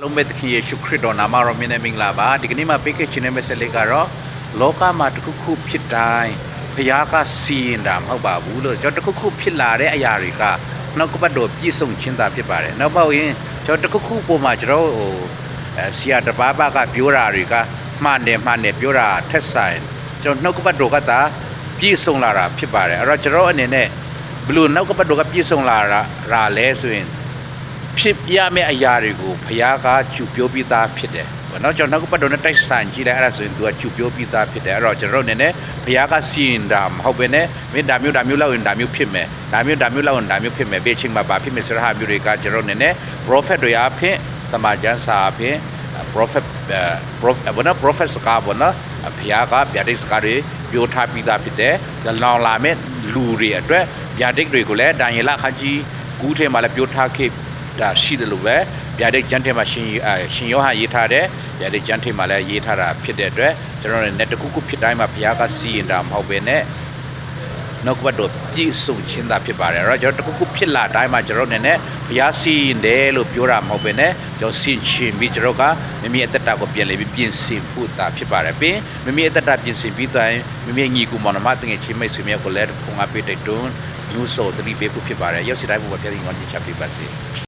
လုံးမဲ့တခင်ယေရှုခရစ်တော်နာမတော်မြတ်နဲ့မင်္ဂလာပါဒီကနေ့မှာပေးခဲ့ခြင်းတဲ့ message လေးကတော့လောကမှာတစ်ခုခုဖြစ်တိုင်းဘုရားကစီရင်တာမဟုတ်ပါဘူးလို့ကျွန်တော်တစ်ခုခုဖြစ်လာတဲ့အရာတွေကနှုတ်ကပတ်တော်ပြည့်စုံခြင်းသာဖြစ်ပါတယ်နောက်ပေါ့ရင်ကျွန်တော်တစ်ခုခုပုံမှာကျွန်တော်ဆရာတပါးပါကပြောတာတွေကမှန်တယ်ပြောတာထက်ဆိုင်ကျွန်တော်နှုတ်ကပတ်တော်ကသာပြည့်စုံလာတာဖြစ်ပါတယ်အဲ့တော့ကျွန်တော်အနေနဲ့ဘလို့နှုတ်ကပတ်တော်ကပြည့်စုံလာတာလဲဆိုရင်ဖြစ်ပြမယ့်အရာတွေကိုဘုရားကကျူပြောပြီးသားဖြစ်တယ်။နော်ကျွန်တော်နောက်ကပတ်တော်နဲ့တိုက်ဆိုင်ကြည့်လိုက်အဲ့ဒါဆိုရင်သူကကျူပြောပြီးသားဖြစ်တယ်။အဲ့တော့ကျွန်တော်တို့နည်းနည်းဘုရားကစီရင်တာမဟုတ်ဘဲနဲ့မင်းဒါမျိုးလောက်ရင်ဒါမျိုးဖြစ်မယ်။ဒါမျိုးလောက်ရင်ဒါမျိုးဖြစ်မယ်။ဘေးချင်းမှာဘာဖြစ်မယ်ဆိုတဲ့ဟာမျိုးတွေကကျွန်တော်နည်းနည်း prophet တွေအဖြစ်တမန်ကျမ်းစာအဖြစ် prophet စကားဘောနော်ဘုရားကဗျာဒိတ်စကားတွေပြောထားပြီးသားဖြစ်တယ်။လောင်လာမဲ့လူတွေအတွက်ဗျာဒိတ်တွေကိုလည်းဒံယေလခန်းကြီးကူးထဲမှာလည်းပြောထားခဲ့ဒါရှိတယ်လို့ပဲဗျာဒိတ်ကျမ်းထဲမှာရှင်ယောဟန်ရေးထားတယ်ဗျာဒိတ်ကျမ်းထဲမှာလည်းရေးထားတာဖြစ်တဲ့အတွက်ကျွန်တော်တို့လည်းတခုခုဖြစ်တိုင်းမှာဘုရားကစီရင်တာမဟုတ်ဘဲနဲ့နောက်ကဘတ်တော်ပြည့်စုံခြင်းသာဖြစ်ပါတယ်အဲ့တော့ကျွန်တော်တခုခုဖြစ်လာတိုင်းမှာကျွန်တော်တို့လည်းဘုရားစီရင်တယ်လို့ပြောတာမဟုတ်ဘဲနဲ့ကျွန်တော်ဆင်ခြင်ပြီးကျွန်တော်ကမိမိအသက်တာကိုပြန်လေပြီးပြင်ဆင်ဖို့တာဖြစ်ပါတယ်ပြီးမိမိအသက်တာပြင်ဆင်ပြီးတိုင်းမိမိညီကူမောင်နှမတငယ်ချင်းမိတ်ဆွေများကိုလည်းဖုန်းအားပေးတိုက်တွန်းညှို့ဆော်သတိပေးဖို့ဖြစ်ပါတယ်ရောက်စီတိုင်းဘုရားပြည့်စုံခြင်းချပေးပါစေ